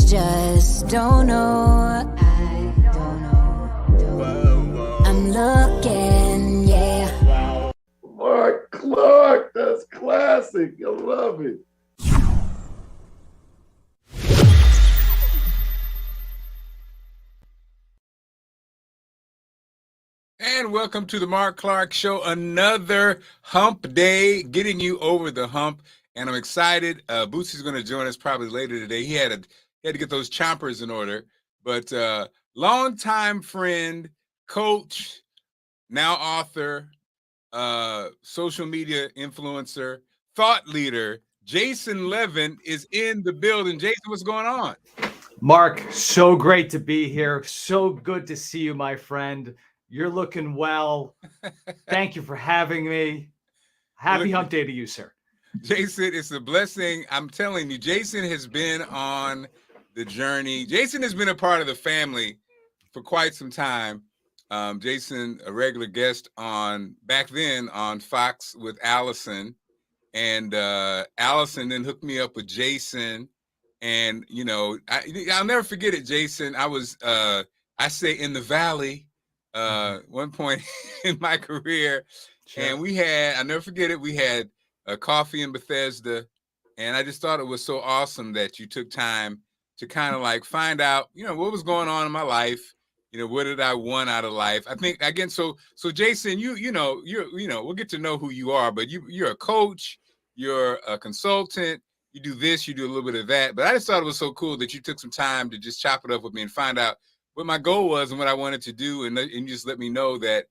just don't know. I don't know. I'm looking, yeah. Marc Clarke, that's classic. I love it. And welcome to the Marc Clarke Show, another hump day, getting you over the hump. And I'm excited. Bootsy's going to join us probably later today. He had to get those chompers in order. But longtime friend, coach, now author, social media influencer, thought leader, Jason Levin is in the building. Jason, what's going on? Marc, so great to be here. So good to see you, my friend. You're looking well. Thank you for having me. Happy hump day to you, sir. Jason, it's a blessing. I'm telling you, Jason has been on the journey. Jason has been a part of the family for quite some time. Jason, a regular guest back then on Fox with Allison. And Allison then hooked me up with Jason. And, you know, I'll never forget it, Jason. I was, I say in the Valley, one point in my career. Sure. And I'll never forget it. We had a coffee in Bethesda. And I just thought it was so awesome that you took time to kind of like find out, you know, what was going on in my life. You know, what did I want out of life? I think again, so Jason, we'll get to know who you are, but you're a coach, you're a consultant, you do this, you do a little bit of that. But I just thought it was so cool that you took some time to just chop it up with me and find out what my goal was and what I wanted to do, and just let me know that,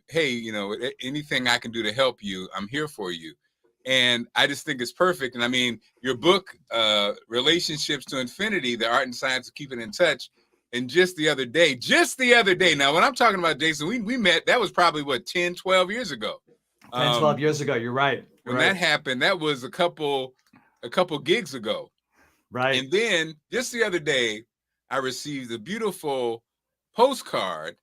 hey, you know, anything I can do to help you, I'm here for you. And I just think it's perfect. And I mean, your book, Relationships to Infinity, The Art and Science of Keeping in Touch. And just the other day, now when I'm talking about Jason, we met, that was probably what, 10, 12 years ago. 10, 12 years ago, you're right. When that happened, that was a couple gigs ago. Right. And then just the other day, I received a beautiful postcard.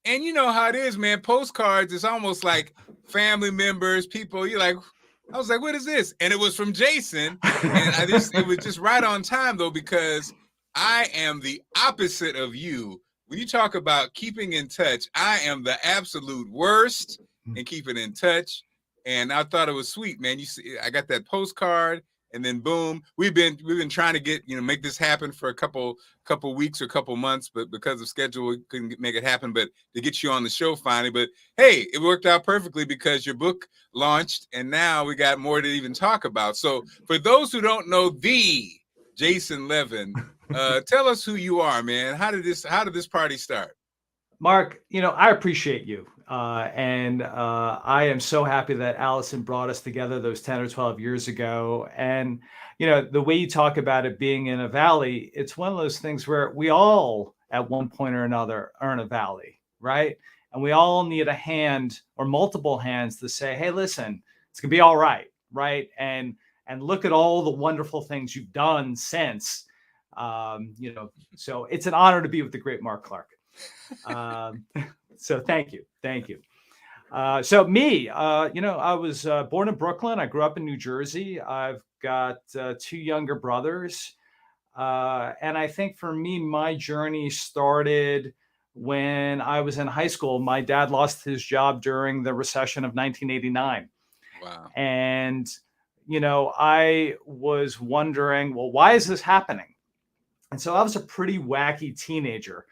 And you know how it is, man, postcards, it's almost like family members, people, I was like, what is this? And it was from Jason. And it was just right on time though, because I am the opposite of you. When you talk about keeping in touch, I am the absolute worst in keeping in touch. And I thought it was sweet, man. You see, I got that postcard, and then boom, we've been trying to get, make this happen for a couple weeks or couple months, but because of schedule, we couldn't make it happen. But to get you on the show finally, but hey, it worked out perfectly because your book launched, and now we got more to even talk about. So for those who don't know the Jason Levin, tell us who you are, man. How did this party start? Marc, I appreciate you. And I am so happy that Allison brought us together those 10 or 12 years ago. And, the way you talk about it being in a valley, it's one of those things where we all at one point or another are in a valley, right? And we all need a hand or multiple hands to say, hey, listen, it's going to be all right, right? And look at all the wonderful things you've done since, so it's an honor to be with the great Marc Clarke. So thank you. So me, I was born in Brooklyn. I grew up in New Jersey. I've got 2 younger brothers. And I think for me, my journey started when I was in high school. My dad lost his job during the recession of 1989. Wow. And, I was wondering, well, why is this happening? And so I was a pretty wacky teenager.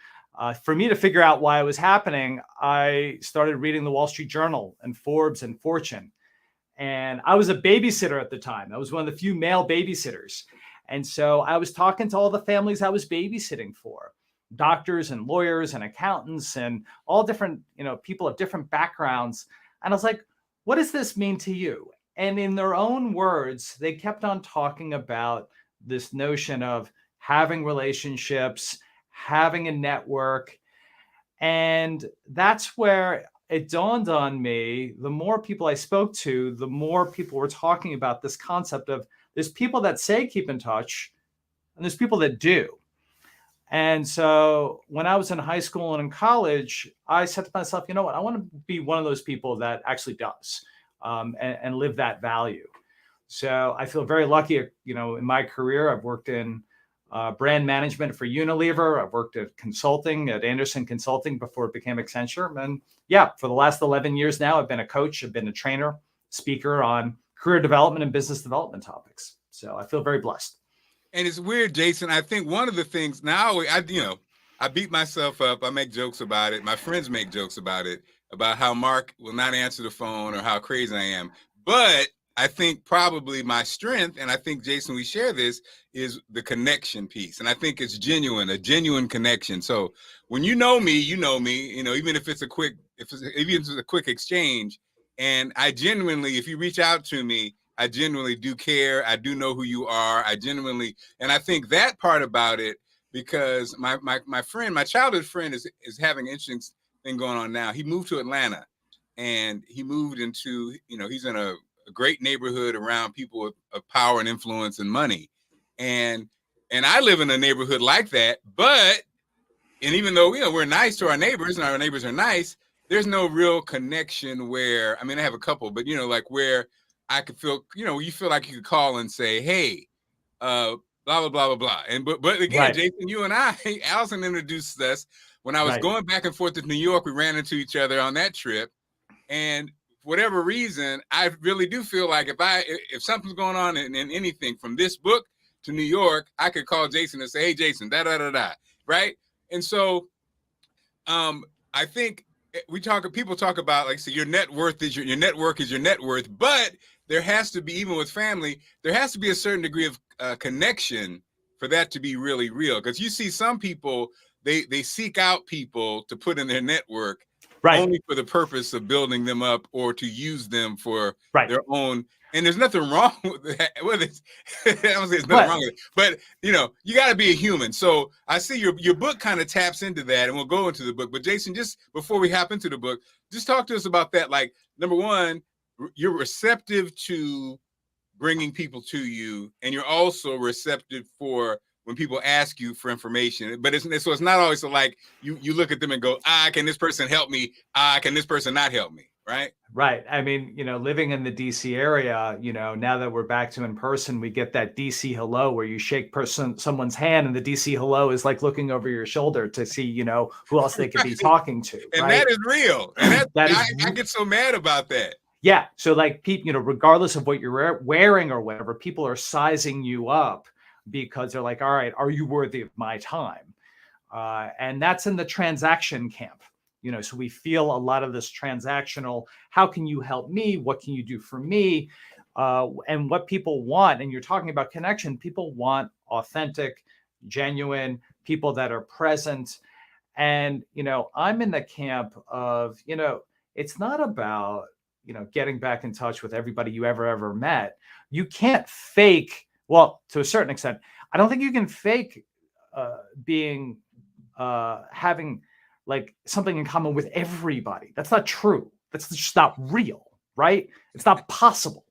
For me to figure out why it was happening, I started reading the Wall Street Journal and Forbes and Fortune. And I was a babysitter at the time. I was one of the few male babysitters. And so I was talking to all the families I was babysitting for, doctors and lawyers and accountants and all different, people of different backgrounds. And I was like, what does this mean to you? And in their own words, they kept on talking about this notion of having relationships, having a network. And that's where it dawned on me, the more people I spoke to, the more people were talking about this concept of there's people that say keep in touch, and there's people that do. And so when I was in high school and in college, I said to myself, you know what, I want to be one of those people that actually does and live that value. So I feel very lucky, in my career, I've worked in brand management for Unilever. I've worked at consulting at Anderson Consulting before it became Accenture. And yeah, for the last 11 years now, I've been a coach, I've been a trainer, speaker on career development and business development topics. So I feel very blessed. And it's weird, Jason. I think one of the things now, I beat myself up. I make jokes about it. My friends make jokes about it, about how Marc will not answer the phone or how crazy I am. But I think probably my strength, and I think, Jason, we share this, is the connection piece. And I think it's genuine, a genuine connection. So when you know me, even if it's a quick exchange, and I genuinely, if you reach out to me, I genuinely do care. I do know who you are. And I think that part about it, because my friend, my childhood friend is having an interesting thing going on now. He moved to Atlanta, and he moved into, he's in a great neighborhood around people of power and influence and money. And I live in a neighborhood like that, and even though, we're nice to our neighbors and our neighbors are nice, there's no real connection where, I have a couple, but like where I could feel, you feel like you could call and say, hey, blah, blah, blah, blah, blah. And, but again, right. Jason, you and I, Allison introduced us when I was going back and forth to New York. We ran into each other on that trip. And for whatever reason, I really do feel like if something's going on in anything from this book to New York, I could call Jason and say, hey, Jason, da-da-da-da, right? And so I think people talk about, like, so your net worth is your network is your net worth, but there has to be, even with family, there has to be a certain degree of connection for that to be really real. Because you see some people, they seek out people to put in their network, right, only for the purpose of building them up or to use them for their own. And there's nothing wrong with that. Well, I don't say there's nothing wrong with it, but you got to be a human. So I see your book kind of taps into that, and we'll go into the book. But Jason, just before we hop into the book, just talk to us about that. Like, number one, you're receptive to bringing people to you, and you're also receptive for when people ask you for information. But it's not always like you look at them and go, can this person help me? Can this person not help me? Right. Right. Living in the DC area, now that we're back to in person, we get that DC hello where you shake someone's hand and the DC hello is like looking over your shoulder to see, who else they could be talking to. And right? That is real. And I get so mad about that. Yeah. So like people, regardless of what you're wearing or whatever, people are sizing you up because they're like, all right, are you worthy of my time? And that's in the transaction camp. So we feel a lot of this transactional, how can you help me? What can you do for me? And what people want, and you're talking about connection, people want authentic, genuine people that are present. And, I'm in the camp of, it's not about, getting back in touch with everybody you ever met. You can't fake, well, to a certain extent, I don't think you can fake having like something in common with everybody. That's not true. That's just not real, right? It's not possible.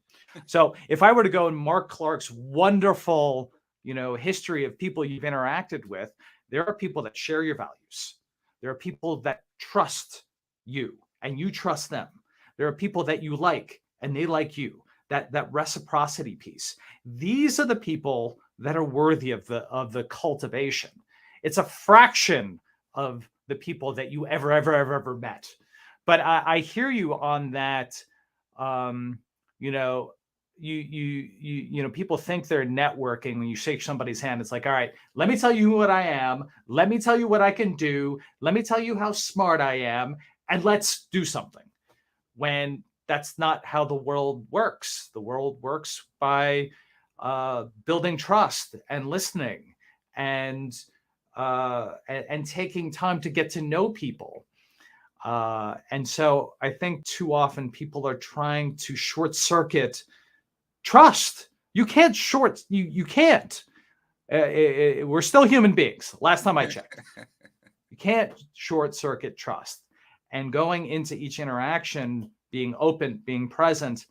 So if I were to go in Marc Clarke's wonderful, history of people you've interacted with, there are people that share your values. There are people that trust you and you trust them. There are people that you like and they like you. That reciprocity piece. These are the people that are worthy of the cultivation. It's a fraction of the people that you ever met. But I hear you on that. People think they're networking when you shake somebody's hand. It's like, all right, let me tell you what I am. Let me tell you what I can do. Let me tell you how smart I am. And let's do something. When that's not how the world works. The world works by building trust and listening and taking time to get to know people. And so I think too often people are trying to short circuit trust. You can't you can't. We're still human beings. Last time I checked. You can't short circuit trust. And going into each interaction, being open, being present,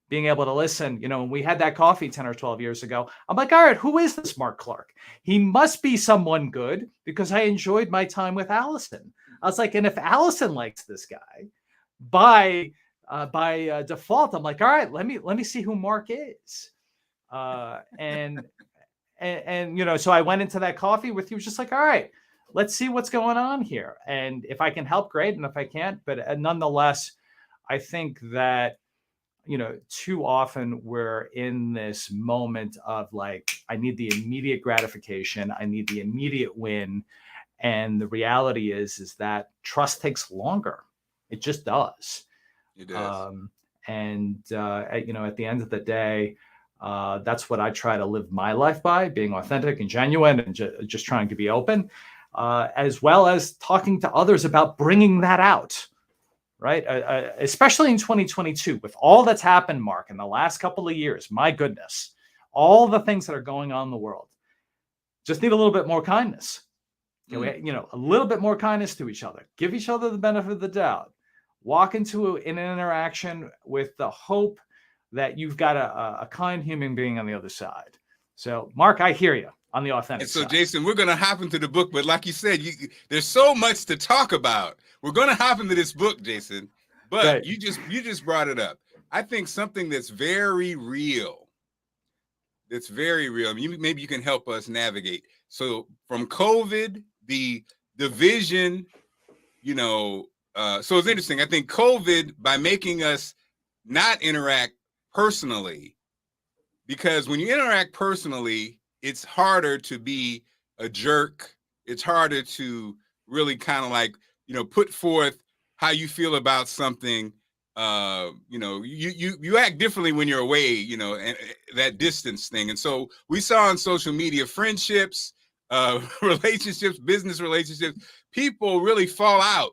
being able to listen. When we had that coffee 10 or 12 years ago, I'm like, all right, who is this Marc Clarke? He must be someone good because I enjoyed my time with Allison. I was like, and if Allison likes this guy, by default, I'm like, all right, let me see who Marc is. And and so I went into that coffee with you, just like, all right, let's see what's going on here. And if I can help, great. And if I can't, but nonetheless, I think that, too often we're in this moment of like, I need the immediate gratification. I need the immediate win. And the reality is that trust takes longer. It just does. It does. At the end of the day, that's what I try to live my life by, being authentic and genuine and just trying to be open, as well as talking to others about bringing that out, right? Especially in 2022, with all that's happened, Mark, in the last couple of years, my goodness, all the things that are going on in the world, just need a little bit more kindness. A little bit more kindness to each other, give each other the benefit of the doubt, walk into an interaction with the hope that you've got a kind human being on the other side. So, Mark, I hear you on the authentic side. Jason, we're going to hop into the book, but like you said, there's so much to talk about. We're going to hop into this book, Jason, but Right. you just brought it up. I think something that's very real. I mean, maybe you can help us navigate. So from COVID, the division, so it's interesting. I think COVID, by making us not interact personally, because when you interact personally, it's harder to be a jerk. It's harder to really kind of like, put forth how you feel about something. You act differently when you're away, and that distance thing. And so we saw on social media, friendships, relationships, business relationships, people really fall out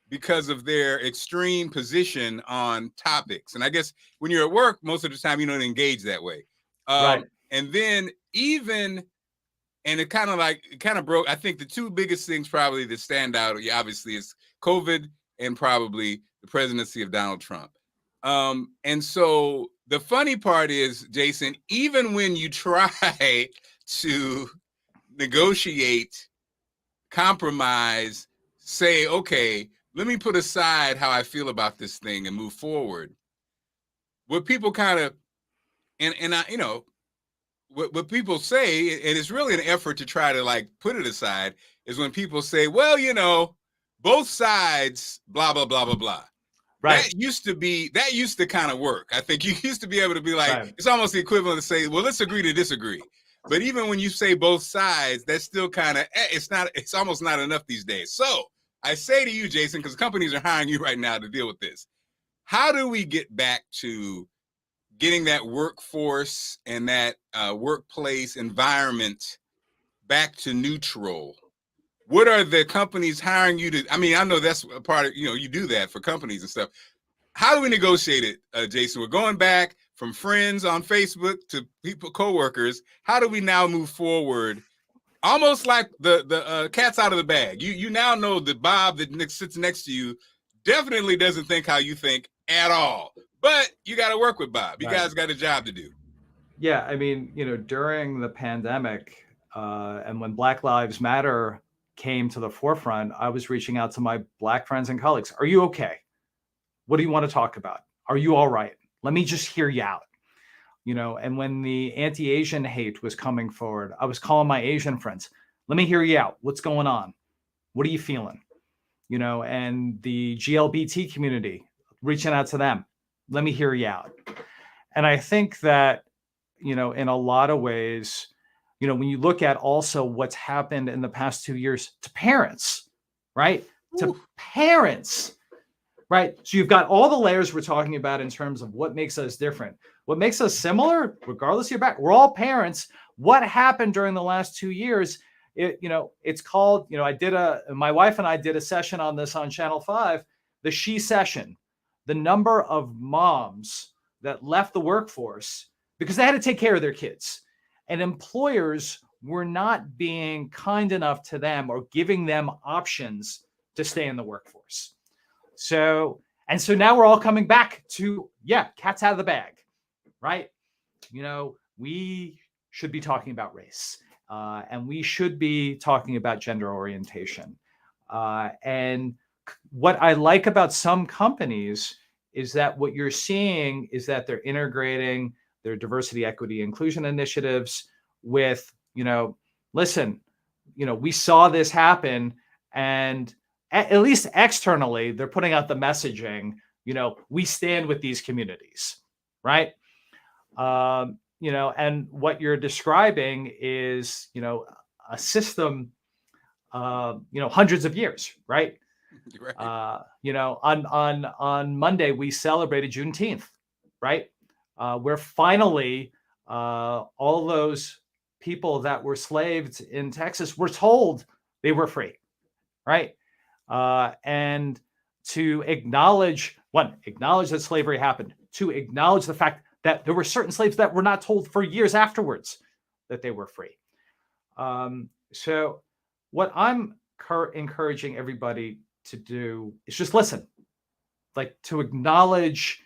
because of their extreme position on topics. And I guess when you're at work, most of the time you don't engage that way. Right. And then it kind of broke. I think the two biggest things probably that stand out, obviously, is COVID and probably the presidency of Donald Trump. And so the funny part is, Jason, even when you try to negotiate, compromise, say, okay, let me put aside how I feel about this thing and move forward. What people kind of, what people say, and it's really an effort to try to like put it aside, is when people say, well, both sides, blah, blah, blah, blah, blah. Right. That used to kind of work. I think you used to be able to be like, right. It's almost the equivalent of say, well, let's agree to disagree. But even when you say both sides, that's still kind of, it's almost not enough these days. So I say to you, Jason, because companies are hiring you right now to deal with this. How do we get back to getting that workforce and that workplace environment back to neutral? What are the companies hiring you to? I mean, I know that's a part of, you do that for companies and stuff. How do we negotiate it, Jason? We're going back from friends on Facebook to people, coworkers. How do we now move forward? Almost like the cat's out of the bag. You now know that Bob that sits next to you definitely doesn't think how you think at all. But you got to work with Bob. You guys got a job to do. Yeah, I mean, during the pandemic and when Black Lives Matter came to the forefront, I was reaching out to my Black friends and colleagues. Are you okay? What do you want to talk about? Are you all right? Let me just hear you out. And when the anti-Asian hate was coming forward, I was calling my Asian friends. Let me hear you out. What's going on? What are you feeling? And the GLBT community, reaching out to them. Let me hear you out. And I think that, in a lot of ways, when you look at also what's happened in the past 2 years to parents, right? Ooh. To parents, right? So you've got all the layers we're talking about in terms of what makes us different. What makes us similar, regardless of your background, we're all parents. What happened during the last 2 years? It's called, my wife and I did a session on this on Channel 5, the She Session. The number of moms that left the workforce because they had to take care of their kids. And employers were not being kind enough to them or giving them options to stay in the workforce. So now we're all coming back to, cat's out of the bag, right? We should be talking about race and we should be talking about gender orientation. And what I like about some companies is that what you're seeing is that they're integrating their diversity, equity, inclusion initiatives with, listen, we saw this happen, and at least externally, they're putting out the messaging, we stand with these communities, right? And what you're describing is, a system, hundreds of years, right? Right. On Monday, we celebrated Juneteenth, right? Where finally all those people that were slaves in Texas were told they were free, right? And to acknowledge that slavery happened, to acknowledge the fact that there were certain slaves that were not told for years afterwards that they were free. So what I'm encouraging everybody to do is just listen, like to acknowledge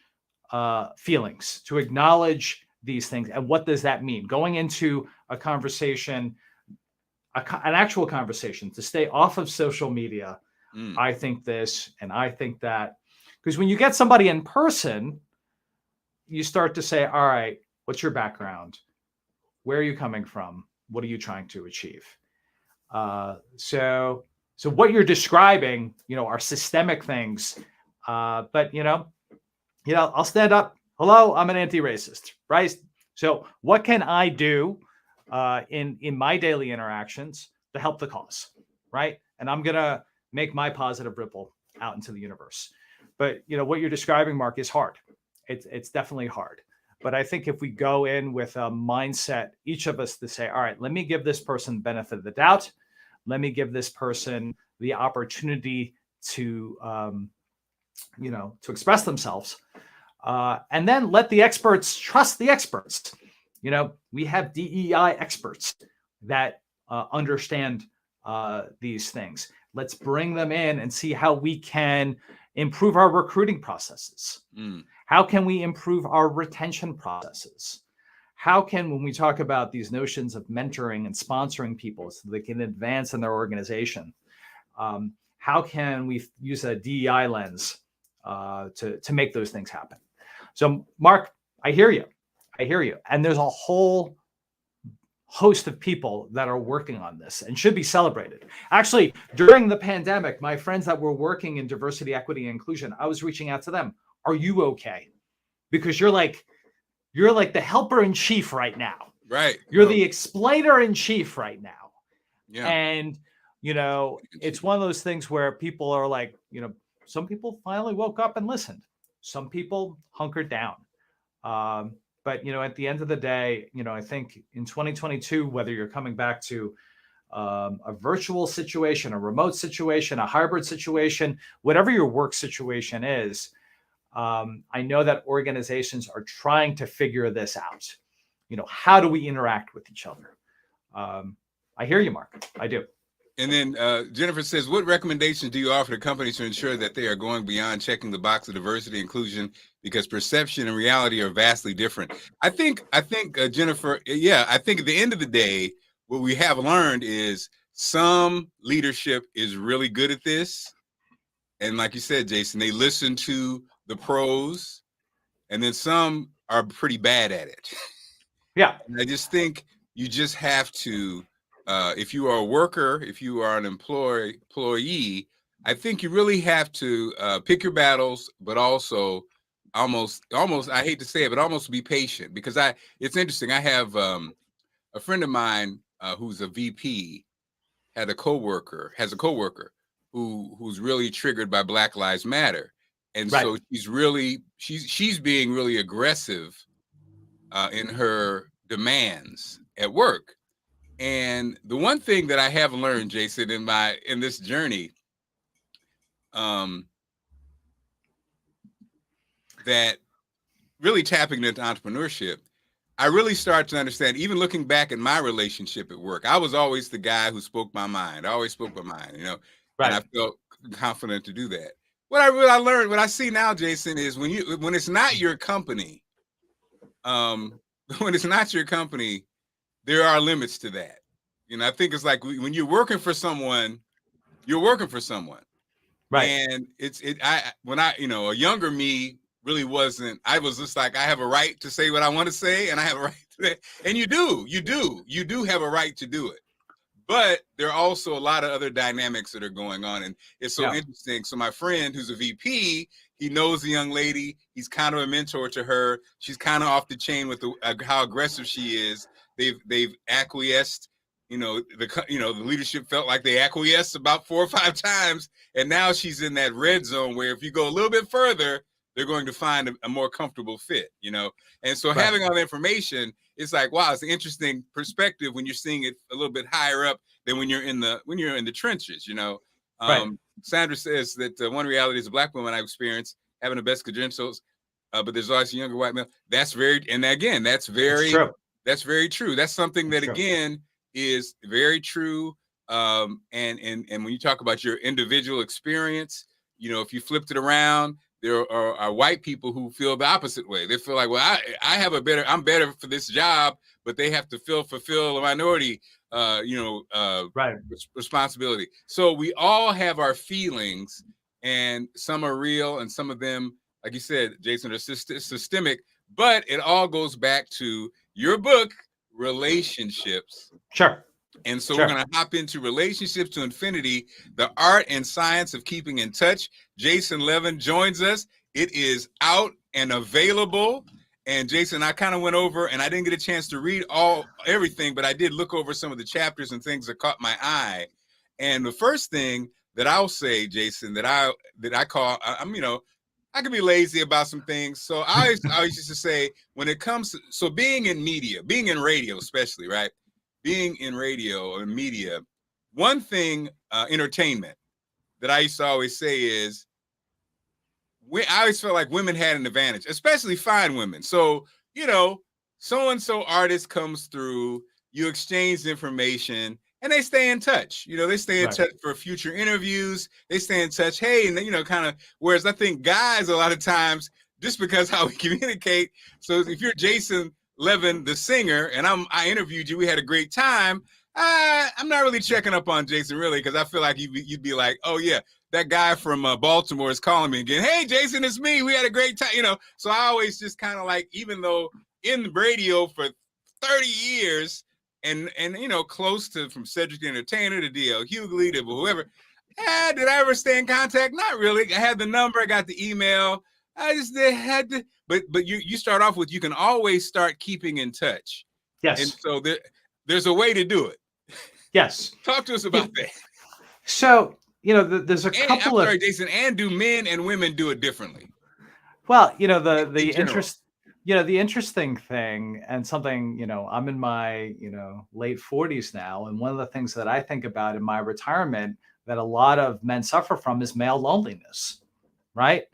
feelings, to acknowledge these things. And what does that mean? Going into a conversation, an actual conversation, to stay off of social media. I think this and I think that. Because when you get somebody in person, you start to say, all right, what's your background? Where are you coming from? What are you trying to achieve? So what you're describing, are systemic things. But I'll stand up. Hello, I'm an anti-racist, right? So what can I do in my daily interactions to help the cause, right? And I'm gonna make my positive ripple out into the universe. But what you're describing, Mark, is hard. It's definitely hard. But I think if we go in with a mindset, each of us, to say, all right, let me give this person the benefit of the doubt. Let me give this person the opportunity to, to express themselves. And then let the experts trust the experts. We have DEI experts that understand these things. Let's bring them in and see how we can improve our recruiting processes. How can we improve our retention processes? How can, when we talk about these notions of mentoring and sponsoring people so they can advance in their organization, how can we use a DEI lens to make those things happen? So, Mark, I hear you. And there's a whole host of people that are working on this and should be celebrated. Actually, during the pandemic, my friends that were working in diversity, equity, and inclusion, I was reaching out to them. Are you okay? Because you're like the helper in chief right now. Right. You're the explainer in chief right now. Yeah. And, it's one of those things where people are like, some people finally woke up and listened. Some people hunkered down. But, at the end of the day, I think in 2022, whether you're coming back to a virtual situation, a remote situation, a hybrid situation, whatever your work situation is, I know that organizations are trying to figure this out. How do we interact with each other? I hear you, Mark. I do. And then Jennifer says, what recommendations do you offer to companies to ensure that they are going beyond checking the box of diversity inclusion, because perception and reality are vastly different? I think Jennifer, I think at the end of the day, what we have learned is some leadership is really good at this. And like you said, Jason, they listen to the pros, and then some are pretty bad at it. Yeah. And I just think you just have to, if you are a worker, if you are an employee, I think you really have to pick your battles, but also almost, I hate to say it, but almost be patient, because it's interesting. I have a friend of mine who's a VP has a coworker who's really triggered by Black Lives Matter. And right. So she's being really aggressive in her demands at work. And the one thing that I have learned, Jason, in this journey, that really tapping into entrepreneurship, I really start to understand, even looking back at my relationship at work, I was always the guy who spoke my mind. I always spoke my mind, right. And I felt confident to do that. What I learned, what I see now, Jason, is when it's not your company, when it's not your company, there are limits to that. I think it's like when you're working for someone, you're working for someone. Right. And a younger me really wasn't. I was just like, I have a right to say what I want to say, and I have a right to that. And you do have a right to do it. But there are also a lot of other dynamics that are going on. And it's so interesting. So my friend who's a VP, he knows the young lady. He's kind of a mentor to her. She's kind of off the chain with how aggressive she is. They've acquiesced. The leadership felt like they acquiesced about 4 or 5 times. And now she's in that red zone where if you go a little bit further, they're going to find a more comfortable fit, And so having all the information, it's like, wow, it's an interesting perspective when you're seeing it a little bit higher up than when you're in the trenches, Sandra says that one reality as a Black woman I experienced having the best credentials, but there's always a younger white male. That's very true. That's very true. That's something that again is very true. And when you talk about your individual experience, if you flipped it around, there are white people who feel the opposite way. They feel like, well, I'm better for this job, but they have to fulfill a minority, responsibility. So we all have our feelings, and some are real, and some of them, like you said, Jason, are systemic. But it all goes back to your book, Relationships. Sure. And so we're going to hop into Relationships to Infinity, the art and science of keeping in touch. Jason Levin joins us. It is out and available. And Jason, I kind of went over, and I didn't get a chance to read everything, but I did look over some of the chapters and things that caught my eye. And the first thing that I'll say, Jason, that I call, I can be lazy about some things. So I always used to say, when it comes to, being in media, being in radio especially, right? Being in radio and media, one thing, entertainment, that I used to always say is, I always felt like women had an advantage, especially fine women. So, so-and-so artist comes through, you exchange information, and they stay in touch. They stay in touch for future interviews. They stay in touch. Hey, and kind of, whereas I think guys, a lot of times, just because how we communicate. So if you're Jason Levin, the singer, and I interviewed you, we had a great time. I'm not really checking up on Jason, really, because I feel like you'd be like, oh yeah, that guy from Baltimore is calling me again. Hey, Jason, it's me. We had a great time, So I always just kind of like, even though in radio for 30 years and close to, from Cedric the Entertainer to D.L. Hughley to whoever, did I ever stay in contact? Not really. I had the number, I got the email. I just had to, but you start off with, you can always start keeping in touch. Yes. And so there's a way to do it. Yes. Talk to us about that. So, there's a couple of, Jason, and do men and women do it differently? Well, the interesting thing, and something, I'm in my, late 40s now. And one of the things that I think about in my retirement that a lot of men suffer from is male loneliness, right?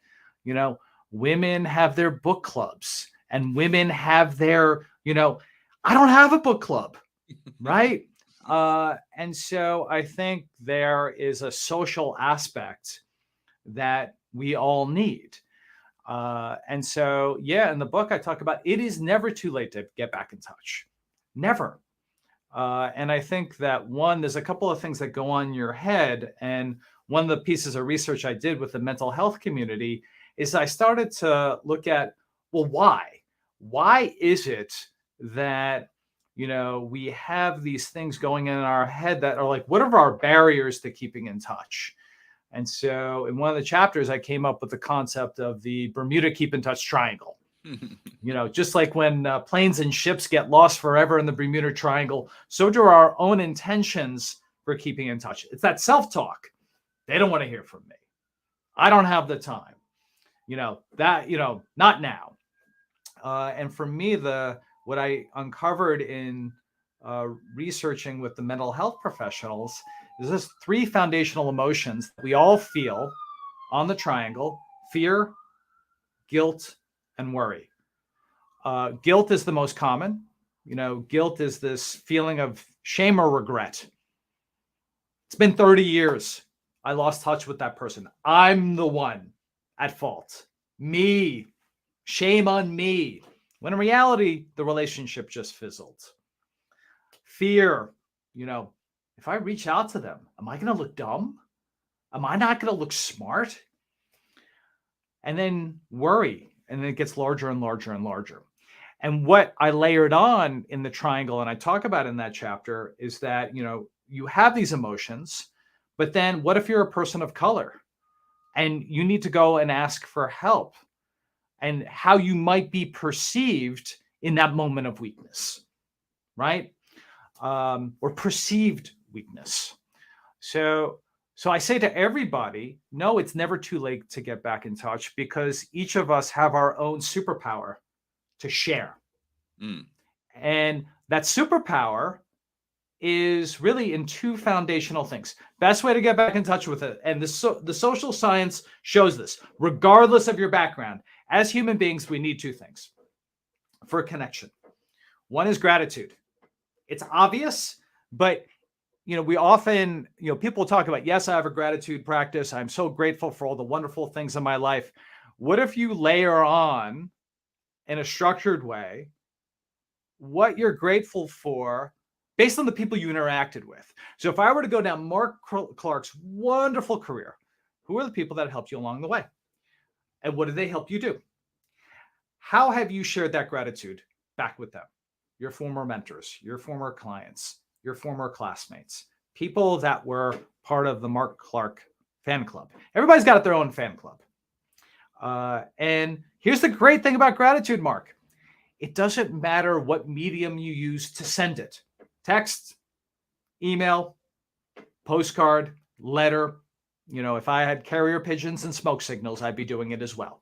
Women have their book clubs, and women have their, I don't have a book club, right? And so I think there is a social aspect that we all need. And so, in the book, I talk about, it is never too late to get back in touch. Never. And I think that there's a couple of things that go on in your head. And one of the pieces of research I did with the mental health community is I started to look at, well, why? Why is it that, we have these things going in our head that are like, what are our barriers to keeping in touch? And so in one of the chapters, I came up with the concept of the Bermuda Keep in Touch Triangle. Just like when planes and ships get lost forever in the Bermuda Triangle, so do our own intentions for keeping in touch. It's that self-talk. They don't want to hear from me. I don't have the time. Not now. And for me, what I uncovered in researching with the mental health professionals is this 3 foundational emotions that we all feel on the triangle: fear, guilt, and worry. Guilt is the most common. Guilt is this feeling of shame or regret. It's been 30 years. I lost touch with that person. I'm the one at fault. Me. Shame on me. When in reality, the relationship just fizzled. Fear, if I reach out to them, am I going to look dumb? Am I not going to look smart? And then worry. and then it gets larger and larger and larger. And what I layered on in the triangle, and I talk about in that chapter, is that, you have these emotions, but then what if you're a person of color and you need to go and ask for help, and how you might be perceived in that moment of weakness, right? Or perceived weakness. So I say to everybody, no, it's never too late to get back in touch, because each of us have our own superpower to share. And that superpower is really in two foundational things. Best way to get back in touch with it, and the social science shows this, regardless of your background, as human beings, we need two things for a connection. One is gratitude. It's obvious, but we often, people talk about, yes, I have a gratitude practice. I'm so grateful for all the wonderful things in my life. What if you layer on, in a structured way, what you're grateful for based on the people you interacted with? So if I were to go down Marc Clarke's wonderful career, who are the people that helped you along the way? And what did they help you do? How have you shared that gratitude back with them? Your former mentors, your former clients, your former classmates, people that were part of the Marc Clarke fan club. Everybody's got their own fan club. And here's the great thing about gratitude, Marc. It doesn't matter what medium you use to send it. Text, email, postcard, letter. If I had carrier pigeons and smoke signals, I'd be doing it as well.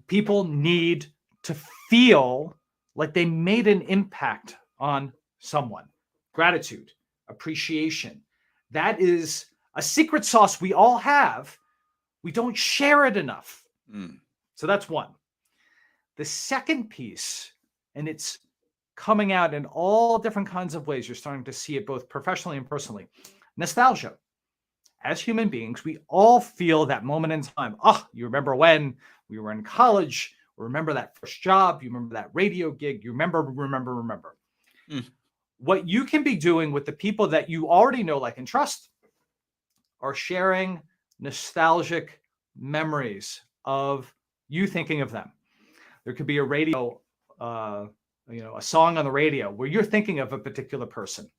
People need to feel like they made an impact on someone. Gratitude, appreciation. That is a secret sauce we all have. We don't share it enough. So that's one. The second piece, and it's coming out in all different kinds of ways. You're starting to see it both professionally and personally. Nostalgia. As human beings, we all feel that moment in time. You remember when we were in college, or remember that first job, you remember that radio gig, you remember. What you can be doing with the people that you already know, like, and trust, are sharing nostalgic memories of you thinking of them. There could be a radio, a song on the radio where you're thinking of a particular person.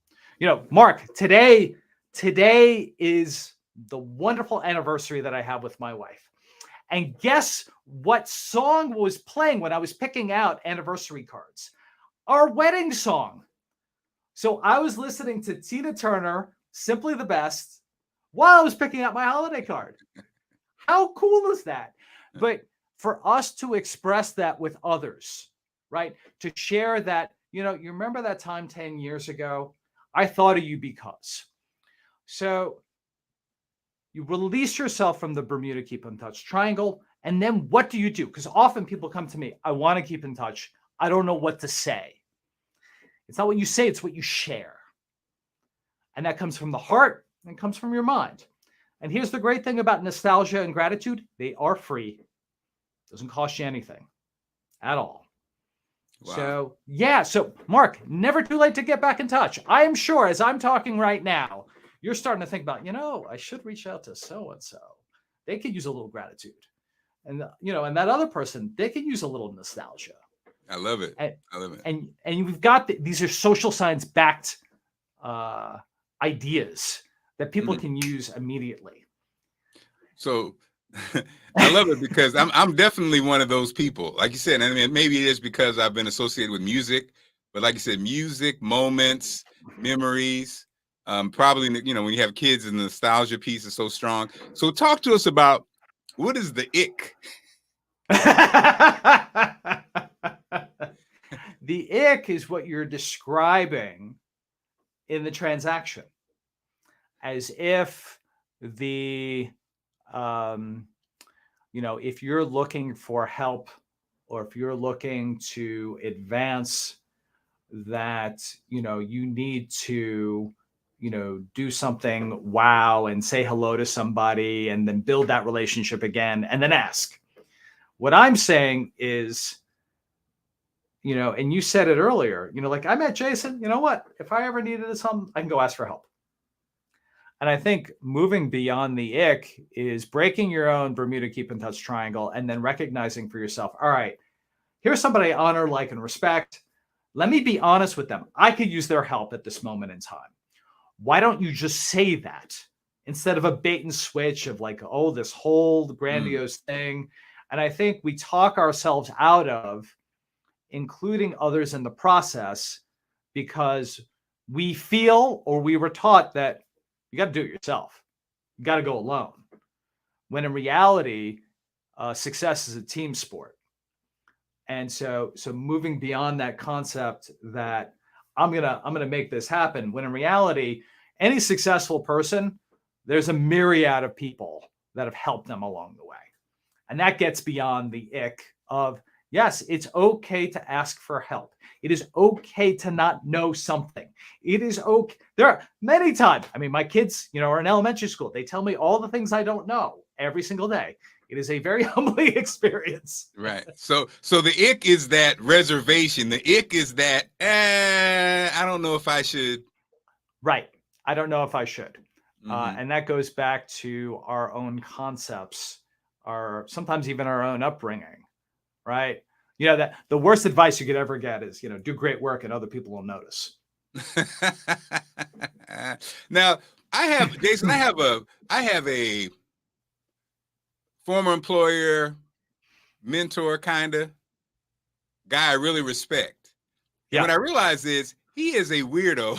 Marc, today is the wonderful anniversary that I have with my wife. And guess what song was playing when I was picking out anniversary cards? Our wedding song. So I was listening to Tina Turner, Simply the Best, while I was picking out my holiday card. How cool is that? But for us to express that with others, right? To share that, you remember that time 10 years ago? I thought of you because. So you release yourself from the Bermuda Keep in Touch triangle. And then what do you do? Because often people come to me, I want to keep in touch. I don't know what to say. It's not what you say, it's what you share. And that comes from the heart and comes from your mind. And here's the great thing about nostalgia and gratitude. They are free. Doesn't cost you anything at all. Wow. So Marc, never too late to get back in touch. I am sure as I'm talking right now, you're starting to think about, I should reach out to so-and-so. They could use a little gratitude. And, and that other person, they could use a little nostalgia. I love it. And you've got, these are social science backed ideas that people can use immediately. So I love it because I'm definitely one of those people. Like you said, I mean, maybe it is because I've been associated with music, but like you said, music, moments, memories, probably, when you have kids, the nostalgia piece is so strong. So talk to us about, what is the ick? The ick is what you're describing in the transaction, as if if you're looking for help, or if you're looking to advance, that, you need to, do something wow and say hello to somebody and then build that relationship again and then ask. What I'm saying is, and you said it earlier, like, I met Jason, you know what? If I ever needed something, I can go ask for help. And I think moving beyond the ick is breaking your own Bermuda keep in touch triangle and then recognizing for yourself, all right, here's somebody I honor, like, and respect. Let me be honest with them. I could use their help at this moment in time. Why don't you just say that instead of a bait and switch of like, oh, this whole grandiose thing? And I think we talk ourselves out of including others in the process because we feel or we were taught that you got to do it yourself. You got to go alone. When in reality, success is a team sport. And so moving beyond that concept that I'm gonna make this happen, when in reality, any successful person, there's a myriad of people that have helped them along the way. And that gets beyond the ick of, yes, it's okay to ask for help. It is okay to not know something. It is okay. There are many times, I mean, my kids, are in elementary school. They tell me all the things I don't know every single day. It is a very humbling experience. Right. So the ick is that reservation. The ick is that, I don't know if I should. Right. I don't know if I should. Mm-hmm. And that goes back to our own concepts, sometimes even our own upbringing, right? That the worst advice you could ever get is, do great work and other people will notice. Now, Jason, I have a former employer, mentor kind of guy I really respect. And what I realize is he is a weirdo.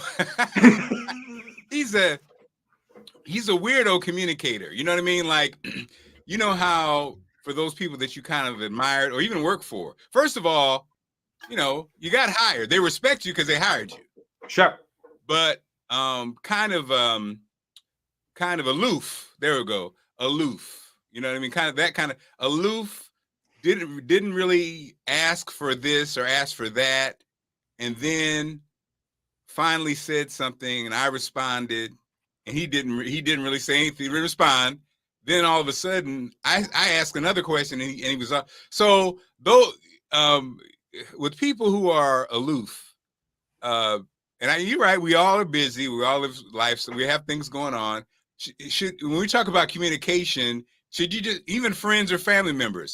He's a weirdo communicator. You know what I mean? Like, how for those people that you kind of admired or even work for, first of all, you got hired. They respect you because they hired you. Sure. But kind of aloof. There we go. Aloof. You know what I mean? Kind of that kind of aloof. Didn't really ask for this or ask for that, and then finally said something, and I responded, and he didn't really say anything. He didn't respond. Then all of a sudden, I asked another question, and he was up. So though, with people who are aloof, you're right. We all are busy. We all live life, so we have things going on. When we talk about communication, should you just, even friends or family member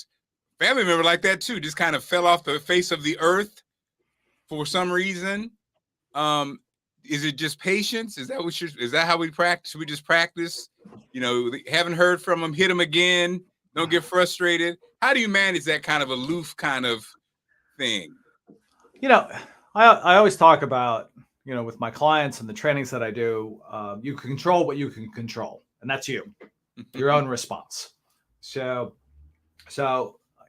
like that too, just kind of fell off the face of the earth for some reason? Is it just patience? Is that how we practice? We just practice, haven't heard from them, hit them again. Don't get frustrated. How do you manage that kind of aloof kind of thing? I always talk about, with my clients and the trainings that I do, you can control what you can control, and that's your own response. So,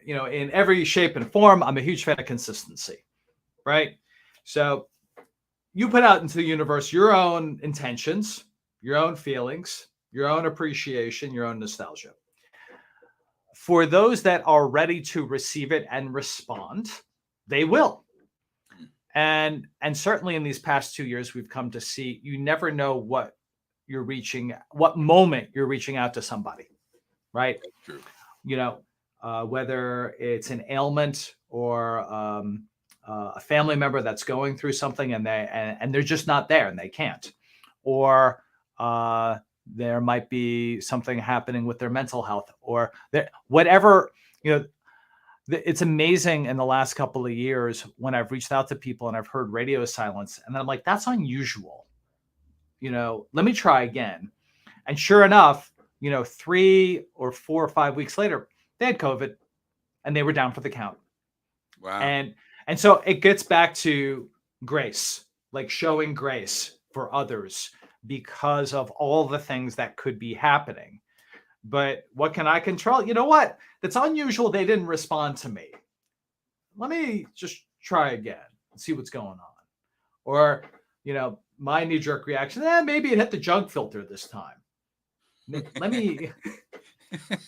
in every shape and form, I'm a huge fan of consistency, right? So you put out into the universe your own intentions, your own feelings, your own appreciation, your own nostalgia. For those that are ready to receive it and respond, they will. And certainly in these past 2 years, we've come to see you never know what moment you're reaching out to somebody, right? True. Whether it's an ailment or a family member that's going through something and they're just not there and they can't, or there might be something happening with their mental health or whatever, it's amazing in the last couple of years when I've reached out to people and I've heard radio silence and I'm like, that's unusual. Let me try again. And sure enough, 3 or 4 or 5 weeks later, they had COVID and they were down for the count. Wow. And so it gets back to grace, like showing grace for others because of all the things that could be happening. But what can I control? You know what? That's unusual. They didn't respond to me. Let me just try again and see what's going on. Or, my knee-jerk reaction, maybe it hit the junk filter this time. Let me.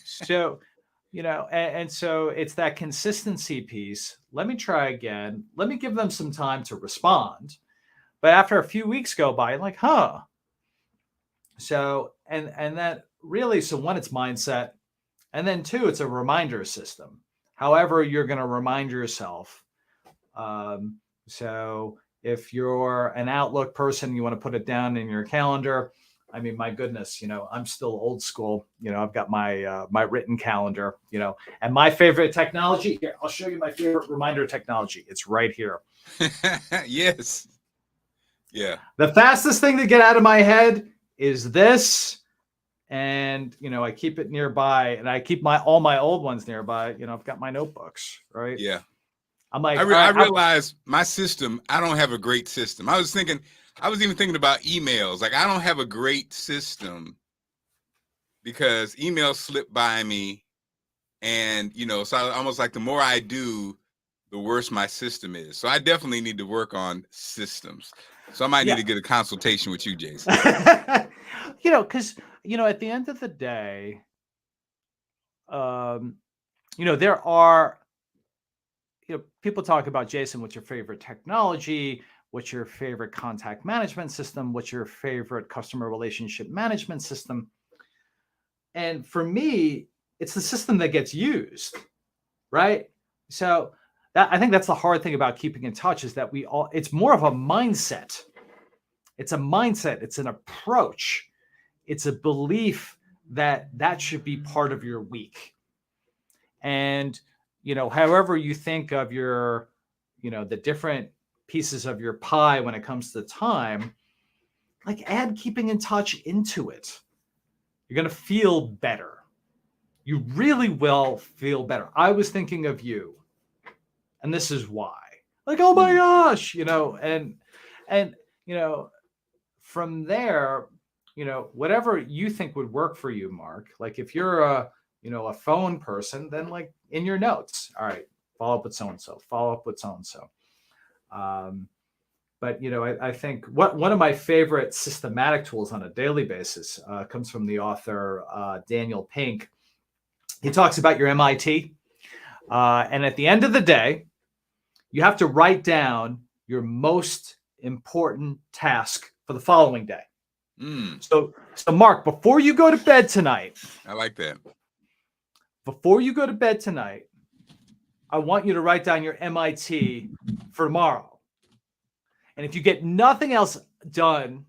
So, and so it's that consistency piece. Let me try again. Let me give them some time to respond. But after a few weeks go by, I'm like, So, and that really, so one, it's mindset. And then two, it's a reminder system. However, you're going to remind yourself. So if you're an Outlook person, you want to put it down in your calendar. I mean, my goodness, I'm still old school. I've got my my written calendar, and my favorite technology here. I'll show you my favorite reminder technology. It's right here. Yes. Yeah. The fastest thing to get out of my head is this. And, I keep it nearby, and I keep all my old ones nearby. I've got my notebooks, right? Yeah. I'm like, I realized my system, I don't have a great system. I was even thinking about emails. Like, I don't have a great system because emails slip by me. And, so almost like the more I do, the worse my system is. So I definitely need to work on systems. So I might need to get a consultation with you, Jason. Because, at the end of the day, there are, people talk about, Jason, what's your favorite technology? What's your favorite contact management system? What's your favorite customer relationship management system? And for me, it's the system that gets used, right? So I think that's the hard thing about keeping in touch, is that it's more of a mindset. It's a mindset. It's an approach. It's a belief that should be part of your week. And, however you think of your, the different pieces of your pie when it comes to time, like, add keeping in touch into it. You're going to feel better. You really will feel better. I was thinking of you, and this is why. Like, oh my gosh, and from there, whatever you think would work for you, Marc. Like, if you're a phone person, then, like, in your notes, all right, follow up with so-and-so, follow up with so-and-so. But, I think one of my favorite systematic tools on a daily basis comes from the author, Daniel Pink. He talks about your MIT. And at the end of the day, you have to write down your most important task for the following day. So Marc, before you go to bed tonight, I like that. Before you go to bed tonight, I want you to write down your MIT for tomorrow. And if you get nothing else done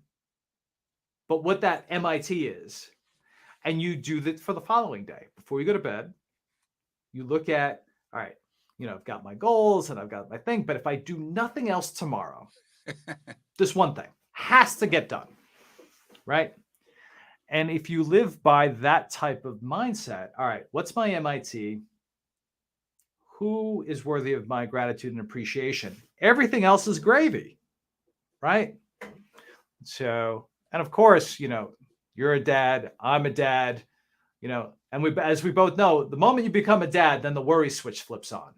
but what that MIT is, and you do that for the following day, before you go to bed, you look at, all right, I've got my goals and I've got my thing, but if I do nothing else tomorrow, this one thing has to get done, right? And if you live by that type of mindset, all right, what's my MIT? Who is worthy of my gratitude and appreciation? Everything else is gravy, right? So, and of course, you're a dad, I'm a dad, and as we both know, the moment you become a dad, then the worry switch flips on,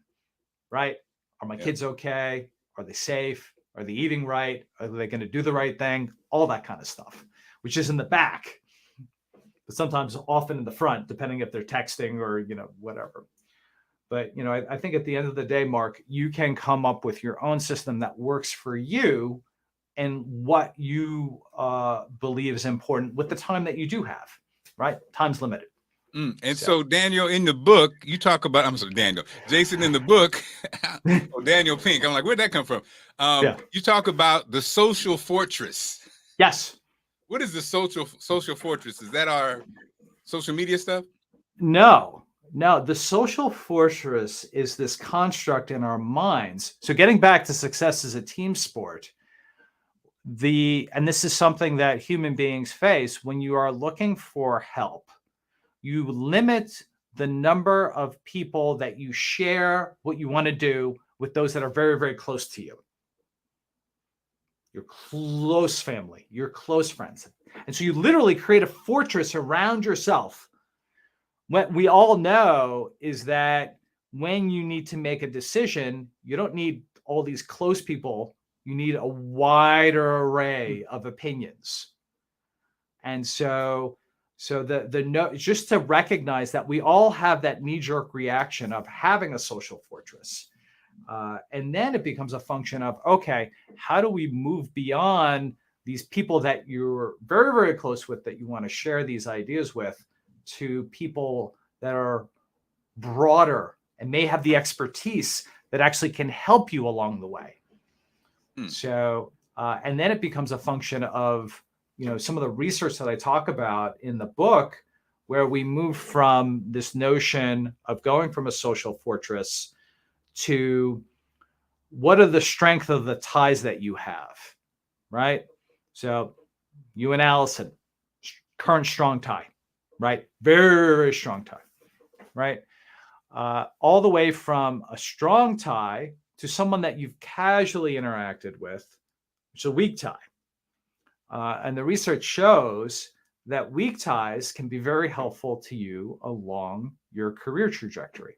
right? Are my kids okay? Are they safe? Are they eating right? Are they going to do the right thing? All that kind of stuff, which is in the back, but sometimes often in the front, depending if they're texting or, whatever. But, I think at the end of the day, Marc, you can come up with your own system that works for you and what you believe is important with the time that you do have, right? Time's limited. And so Daniel, in the book, you talk about, Jason, in the book, Daniel Pink, I'm like, where'd that come from? You talk about the social fortress. Yes. What is the social fortress? Is that our social media stuff? No, the social fortress is this construct in our minds. So getting back to success as a team sport, and this is something that human beings face when you are looking for help. You limit the number of people that you share what you want to do with, those that are very, very close to you. Your close family, your close friends. And so you literally create a fortress around yourself. What we all know is that when you need to make a decision, you don't need all these close people. You need a wider array of opinions. And so just to recognize that we all have that knee-jerk reaction of having a social fortress. And then it becomes a function of, okay, how do we move beyond these people that you're very, very close with, that you want to share these ideas with, to people that are broader and may have the expertise that actually can help you along the way. So, and then it becomes a function of, some of the research that I talk about in the book, where we move from this notion of going from a social fortress to what are the strength of the ties that you have, right? So you and Allison, current strong tie, right? Very, very strong tie, right? All the way from a strong tie to someone that you've casually interacted with, which is a weak tie. And the research shows that weak ties can be very helpful to you along your career trajectory.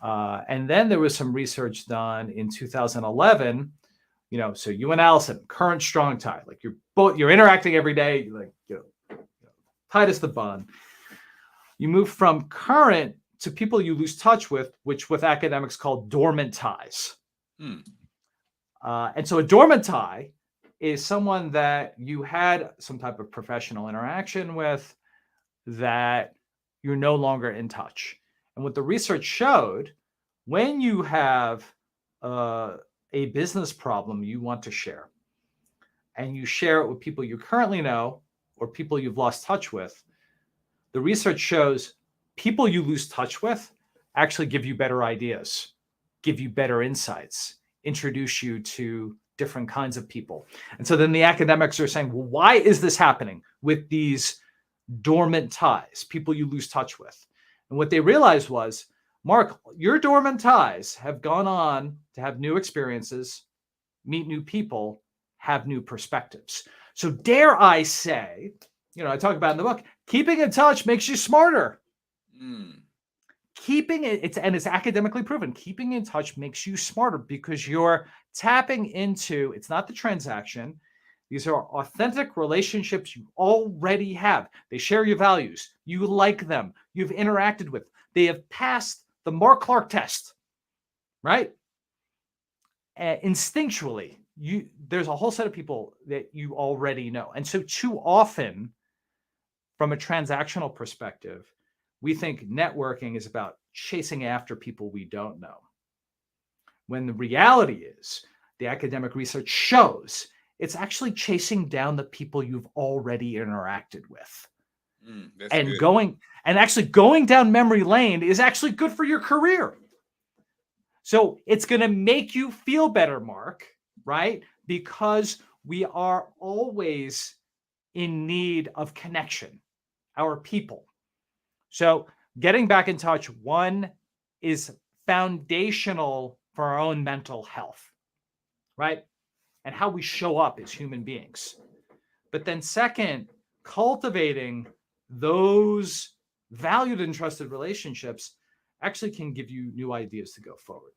And then there was some research done in 2011. So you and Allison, current strong tie, like you're interacting every day, like tight as the bun. You move from current to people you lose touch with, which with academics called dormant ties. And so a dormant tie is someone that you had some type of professional interaction with that you're no longer in touch. And what the research showed, when you have a business problem you want to share, and you share it with people you currently know or people you've lost touch with, the research shows people you lose touch with actually give you better ideas, give you better insights, introduce you to different kinds of people. And so then the academics are saying, well, why is this happening with these dormant ties, people you lose touch with? And what they realized was, Marc, your dormant ties have gone on to have new experiences, meet new people, have new perspectives. So dare I say, I talk about in the book, keeping in touch makes you smarter. Keeping it, it's academically proven, keeping in touch makes you smarter because you're tapping into, it's not the transaction. These are authentic relationships you already have. They share your values. You like them. You've interacted with. They have passed the Marc Clarke test, right? Instinctually, there's a whole set of people that you already know. And so too often, from a transactional perspective, we think networking is about chasing after people we don't know. When the reality is, the academic research shows it's actually chasing down the people you've already interacted with. And good. Actually going down memory lane is actually good for your career. So it's going to make you feel better, Marc, right? Because we are always in need of connection, our people. So getting back in touch, one, is foundational for our own mental health, right? And how we show up as human beings. But then second, cultivating those valued and trusted relationships actually can give you new ideas to go forward.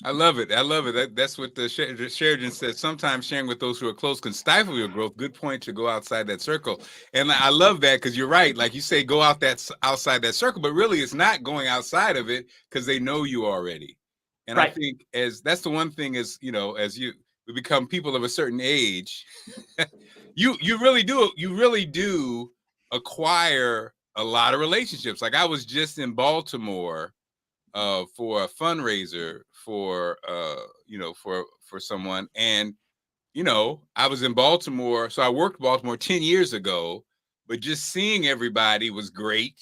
I love it. I love it. That's what the Sheridan said. Sometimes sharing with those who are close can stifle your growth. Good point to go outside that circle. And I love that because you're right. Like you say, go outside that circle, but really it's not going outside of it because they know you already. And right. I think that's the one thing is, as we become people of a certain age, you really do acquire a lot of relationships. Like I was just in Baltimore for a fundraiser for someone. And, I was in Baltimore. So I worked Baltimore 10 years ago, but just seeing everybody was great.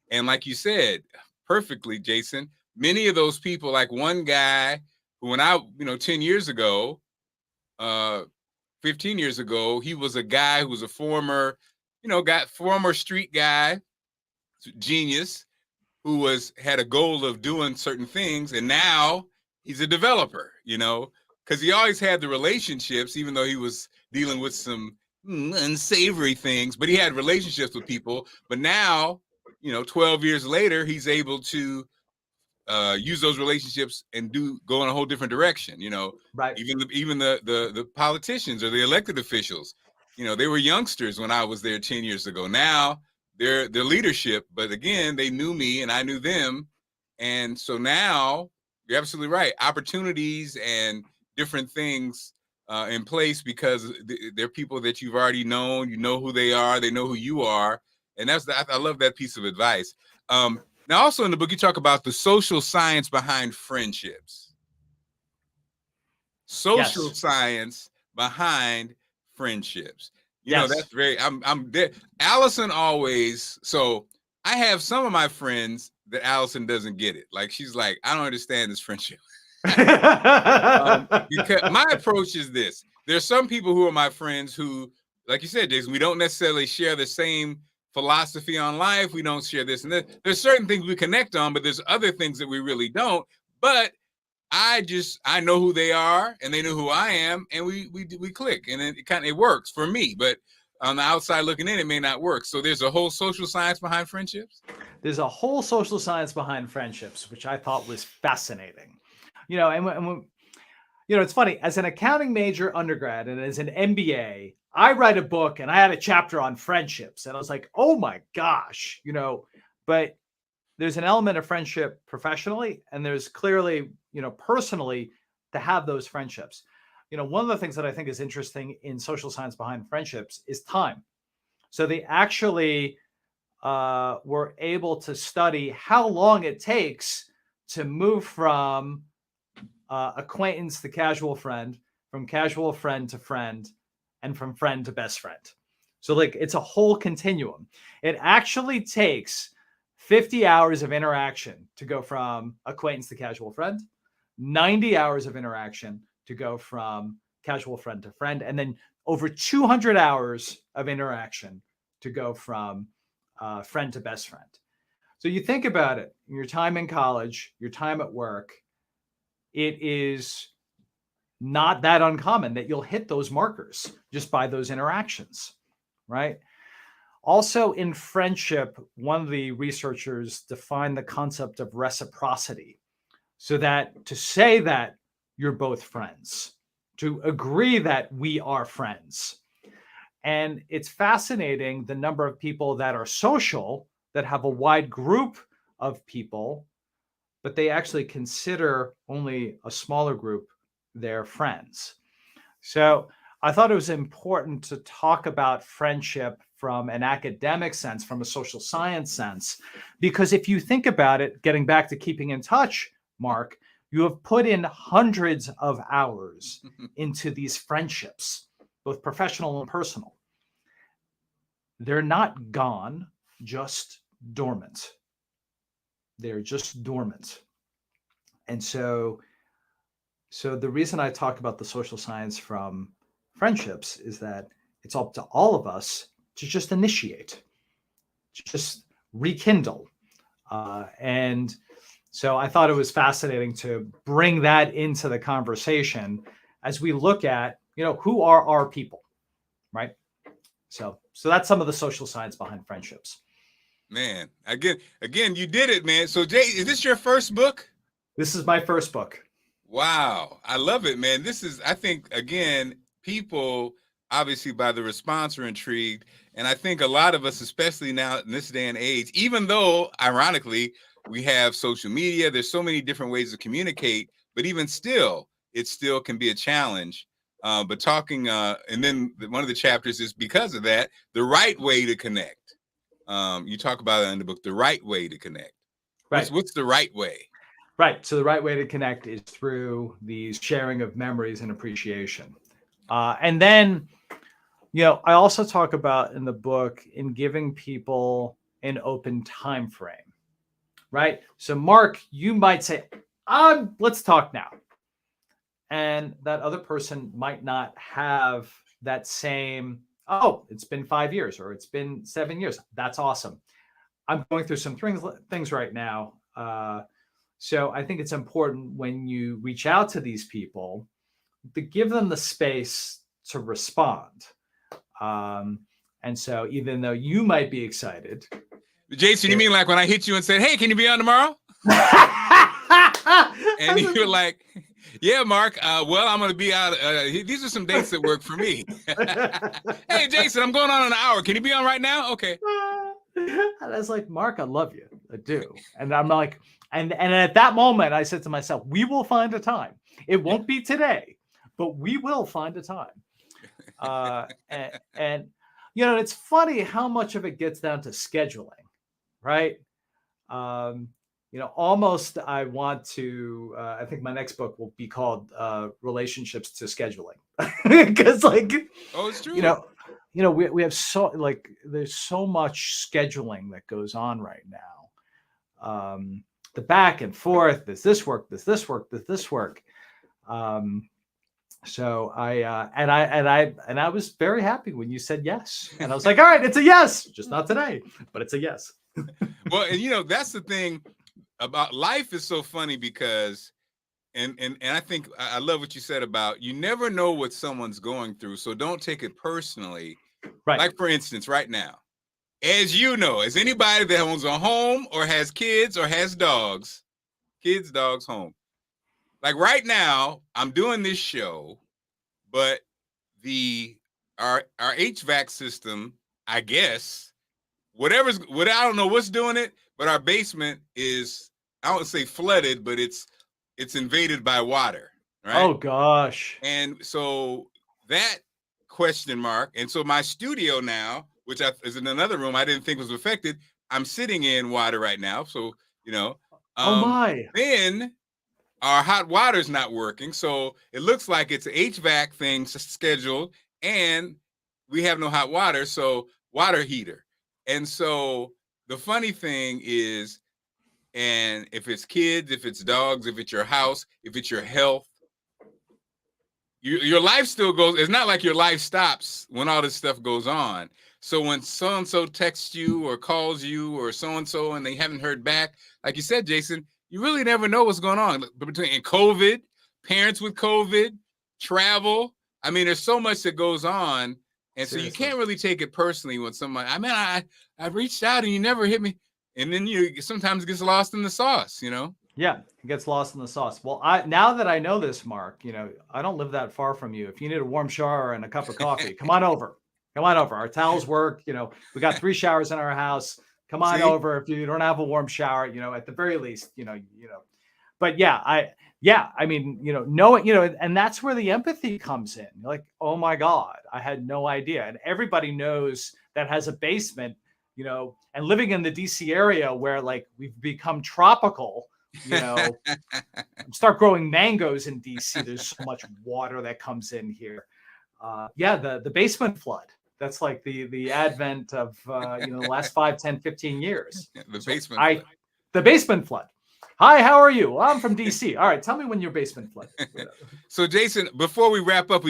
And like you said, perfectly, Jason, many of those people, like one guy who when 10 years ago, 15 years ago, he was a guy who was a former street guy, genius, who had a goal of doing certain things. And now he's a developer, because he always had the relationships, even though he was dealing with some unsavory things, but he had relationships with people. But now, 12 years later, he's able to use those relationships and go in a whole different direction, right. Even the politicians or the elected officials, they were youngsters when I was there 10 years ago. Now they're leadership, but again, they knew me and I knew them. And so now you're absolutely right. Opportunities and different things in place because they're people that you've already known, who they are, they know who you are. And I love that piece of advice. Now, also in the book, you talk about the social science behind friendships. Social science behind friendships. Yes. That's very, I'm there. Allison always, so I have some of my friends that Allison doesn't get it. Like, she's like, I don't understand this friendship. Because my approach is this. There's some people who are my friends who, like you said, Jason, we don't necessarily share the same philosophy on life. We don't share this and that. There's certain things we connect on, but there's other things that we really don't. But I know who they are and they know who I am, and we click, and it works for me. But on the outside looking in, it may not work. So there's a whole social science behind friendships. There's a whole social science behind friendships, which I thought was fascinating. And it's funny, as an accounting major undergrad and as an MBA, I write a book and I had a chapter on friendships, and I was like, oh my gosh, but there's an element of friendship professionally, and there's clearly, personally, to have those friendships. One of the things that I think is interesting in social science behind friendships is time. So they actually were able to study how long it takes to move from acquaintance to casual friend, from casual friend to friend, and from friend to best friend. So it's a whole continuum. It actually takes 50 hours of interaction to go from acquaintance to casual friend, 90 hours of interaction to go from casual friend to friend, and then over 200 hours of interaction to go from friend to best friend. So you think about it, your time in college, your time at work, it is not that uncommon that you'll hit those markers just by those interactions, right? Also in friendship, one of the researchers defined the concept of reciprocity. So that to say that you're both friends, to agree that we are friends. And it's fascinating the number of people that are social, that have a wide group of people, but they actually consider only a smaller group their friends. So I thought it was important to talk about friendship from an academic sense, from a social science sense, because if you think about it, getting back to keeping in touch, Marc, you have put in hundreds of hours into these friendships, both professional and personal. They're not gone, just dormant. They're just dormant. And so the reason I talk about the social science from friendships is that it's up to all of us to just initiate, to just rekindle. And so I thought it was fascinating to bring that into the conversation as we look at, who are our people, right? So that's some of the social science behind friendships. Man, again, you did it, man. So Jay, is this your first book? This is my first book. Wow. I love it, man. This is, I think, again, people obviously by the response are intrigued. And I think a lot of us, especially now in this day and age, even though ironically we have social media, there's so many different ways to communicate, but even still, it still can be a challenge. But talking, and then one of the chapters is because of that, the right way to connect. You talk about it in the book, the right way to connect. Right. What's the right way? Right. So the right way to connect is through these sharing of memories and appreciation. And then, I also talk about in the book in giving people an open time frame, right? So Marc, you might say, let's talk now. And that other person might not have that same, it's been 5 years or it's been 7 years. That's awesome. I'm going through some things right now. So I think it's important when you reach out to these people to give them the space to respond. And so even though you might be excited. Jason, you mean like when I hit you and said, hey, can you be on tomorrow? And you were like, yeah, Marc, well, I'm going to be out. These are some dates that work for me. Hey, Jason, I'm going on an hour. Can you be on right now? Okay. And I was like, Marc, I love you. I do. And I'm like, and at that moment, I said to myself, we will find a time. It won't be today, but we will find a time. And it's funny how much of it gets down to scheduling, right? almost I want to, I think my next book will be called Relationships to Scheduling. Because Oh, it's true. We have there's so much scheduling that goes on right now. The back and forth, does this work? Does this work? Does this work? So I was very happy when you said yes. And I was like, all right, it's a yes, just not today, but it's a yes. Well, and that's the thing about life is so funny because and I think I love what you said about you never know what someone's going through, so don't take it personally. Right. Like for instance, right now, as you know, as anybody that owns a home or has kids or has dogs, kids, dogs, home. Like right now, I'm doing this show, but our HVAC system, I guess, I don't know what's doing it, but our basement is, I don't say flooded, but it's invaded by water, right? Oh gosh. And so that question mark, and so my studio now, which is in another room I didn't think was affected, I'm sitting in water right now. So, oh my. Then our hot water's not working. So it looks like it's an HVAC thing scheduled and we have no hot water. So water heater. And so the funny thing is, and if it's kids, if it's dogs, if it's your house, if it's your health, your life still goes. It's not like your life stops when all this stuff goes on. So when so-and-so texts you or calls you or so-and-so and they haven't heard back, like you said, Jason, you really never know what's going on. Between COVID, parents with COVID, travel. I mean, there's so much that goes on. And so you can't really take it personally when somebody, I reached out and you never hit me. And then you sometimes gets lost in the sauce, Yeah, it gets lost in the sauce. Well, now that I know this, Mark, I don't live that far from you. If you need a warm shower and a cup of coffee, come on over. Come on over. Our towels work. We got 3 showers in our house. Come on over if you don't have a warm shower. At the very least, But I mean, knowing, and that's where the empathy comes in. You're like, oh my God, I had no idea. And everybody knows that has a basement, and living in the DC area where we've become tropical. Start growing mangoes in DC. There's so much water that comes in here. The basement flood. That's like the advent of the last 5, 10, 15 years. The basement flood. Hi, how are you? Well, I'm from DC. All right, tell me when your basement flooded. So, Jason, before we wrap up,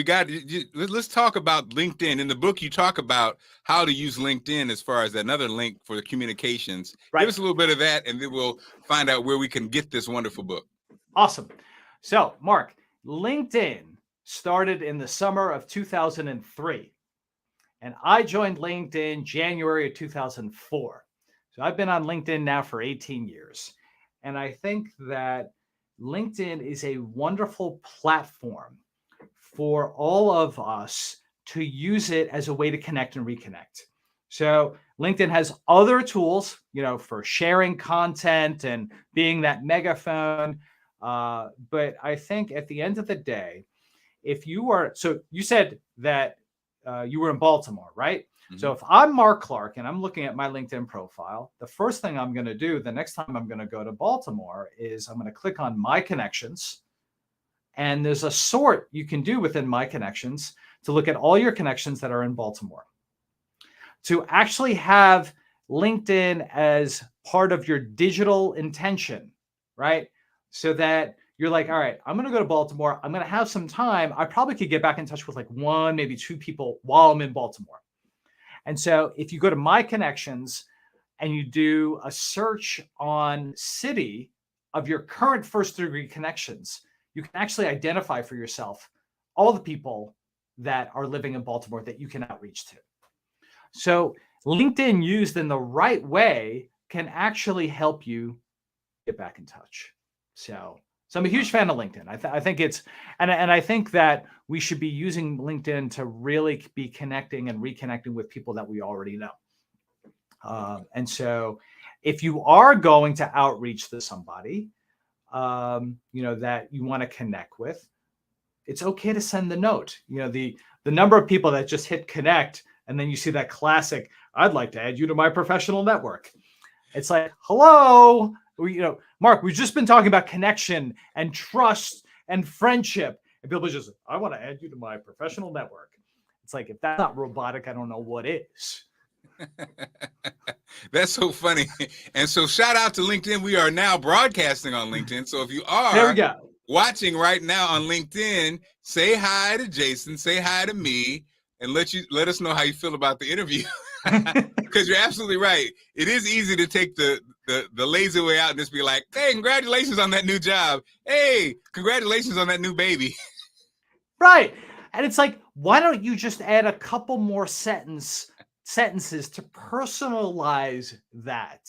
let's talk about LinkedIn. In the book, you talk about how to use LinkedIn as far as another link for the communications. Right. Give us a little bit of that, and then we'll find out where we can get this wonderful book. Awesome. So, Mark, LinkedIn started in the summer of 2003, and I joined LinkedIn January of 2004. So I've been on LinkedIn now for 18 years. And I think that LinkedIn is a wonderful platform for all of us to use it as a way to connect and reconnect. So LinkedIn has other tools, for sharing content and being that megaphone. But I think at the end of the day, so you said that you were in Baltimore, right? Mm-hmm. So if I'm Marc Clarke and I'm looking at my LinkedIn profile, the first thing I'm going to do the next time I'm going to go to Baltimore is I'm going to click on My Connections. And there's a sort you can do within My Connections to look at all your connections that are in Baltimore. To actually have LinkedIn as part of your digital intention, right? So that you're like, all right, I'm going to go to Baltimore. I'm going to have some time. I probably could get back in touch with 1, maybe 2 people while I'm in Baltimore. And so if you go to My Connections and you do a search on city of your current first-degree connections, you can actually identify for yourself all the people that are living in Baltimore that you can outreach to. So LinkedIn used in the right way can actually help you get back in touch. So I'm a huge fan of LinkedIn. I think it's, and I think that we should be using LinkedIn to really be connecting and reconnecting with people that we already know. And so if you are going to outreach to somebody, that you want to connect with, it's okay to send the note. The number of people that just hit connect and then you see that classic, I'd like to add you to my professional network. It's like, hello, Marc, we've just been talking about connection and trust and friendship. And people just, I want to add you to my professional network. It's like, if that's not robotic, I don't know what is. That's so funny. And so shout out to LinkedIn. We are now broadcasting on LinkedIn. So if you There we are go. watching right now on LinkedIn, say hi to Jason, say hi to me, and let us know how you feel about the interview. Because you're absolutely right. It is easy to take the lazy way out and just be like, hey, congratulations on that new job. Hey, congratulations on that new baby. Right. And it's like, why don't you just add a couple more sentences to personalize that?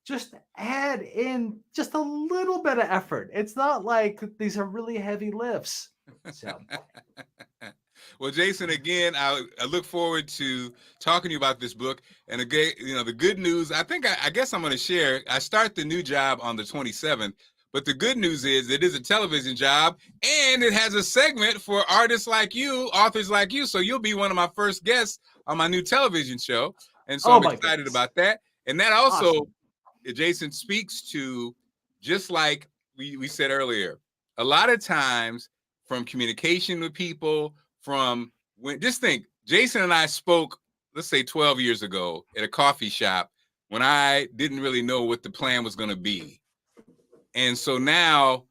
Just add in just a little bit of effort. It's not like these are really heavy lifts. So. Well, Jason, again, I look forward to talking to you about this book. And again, the good news, I guess I'm going to share. I start the new job on the 27th, but the good news is it is a television job and it has a segment for artists like you, authors like you. So you'll be one of my first guests on my new television show. And so I'm excited about that. And that also, awesome. Jason, speaks to, just like we said earlier, a lot of times from communication with people, just think, Jason and I spoke, let's say 12 years ago at a coffee shop when I didn't really know what the plan was going to be. And so now,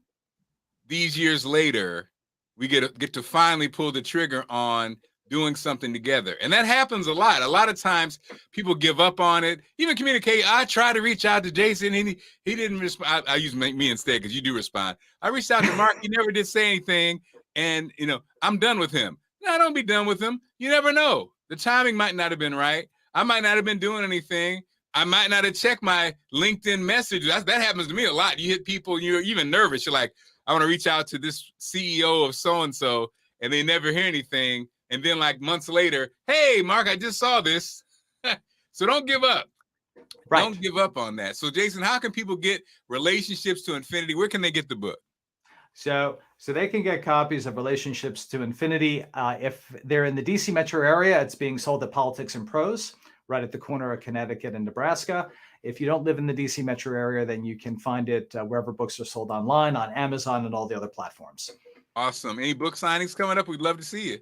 these years later, we get to finally pull the trigger on doing something together. And that happens a lot. A lot of times people give up on it. Even communicate. I try to reach out to Jason and he didn't respond. I use me instead because you do respond. I reached out to Marc. He never did say anything. And, I'm done with him. No, don't be done with him. You never know. The timing might not have been right. I might not have been doing anything. I might not have checked my LinkedIn messages. That happens to me a lot. You hit people, you're even nervous. You're like, I want to reach out to this CEO of so-and-so, and they never hear anything. And then like months later, hey, Marc, I just saw this. So don't give up. Right. Don't give up on that. So Jason, how can people get Relationships to Infinity? Where can they get the book? So they can get copies of Relationships to Infinity. If they're in the DC metro area, it's being sold at Politics and Prose, right at the corner of Connecticut and Nebraska. If you don't live in the DC metro area, then you can find it wherever books are sold online, on Amazon and all the other platforms. Awesome. Any book signings coming up? We'd love to see you.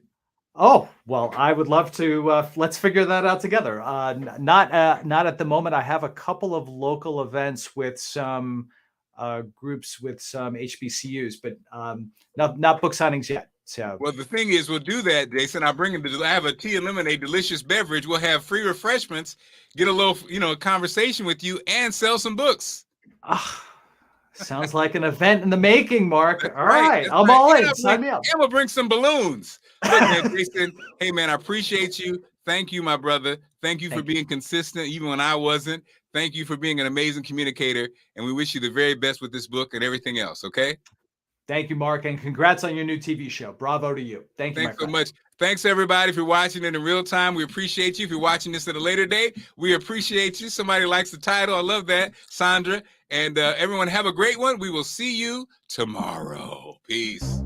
Oh, well, I would love to. Let's figure that out together. Not at the moment. I have a couple of local events with some groups with some HBCUs, but not book signings yet. So, well, the thing is, we'll do that, Jason. I have a tea and lemonade, delicious beverage. We'll have free refreshments, get a little, conversation with you, and sell some books. Sounds like an event in the making, Marc. All right. I'm all in. Sign me up. And we'll bring some balloons. Look, man, Jason, hey, man, I appreciate you. Thank you, my brother. Thank you for being consistent, even when I wasn't. Thank you for being an amazing communicator. And we wish you the very best with this book and everything else, okay? Thank you, Marc, and congrats on your new TV show. Bravo to you. Thank you, Thanks so much. Thanks, everybody, for watching it in real time. We appreciate you. If you're watching this at a later date, we appreciate you. Somebody likes the title. I love that, Sandra. And everyone have a great one. We will see you tomorrow. Peace.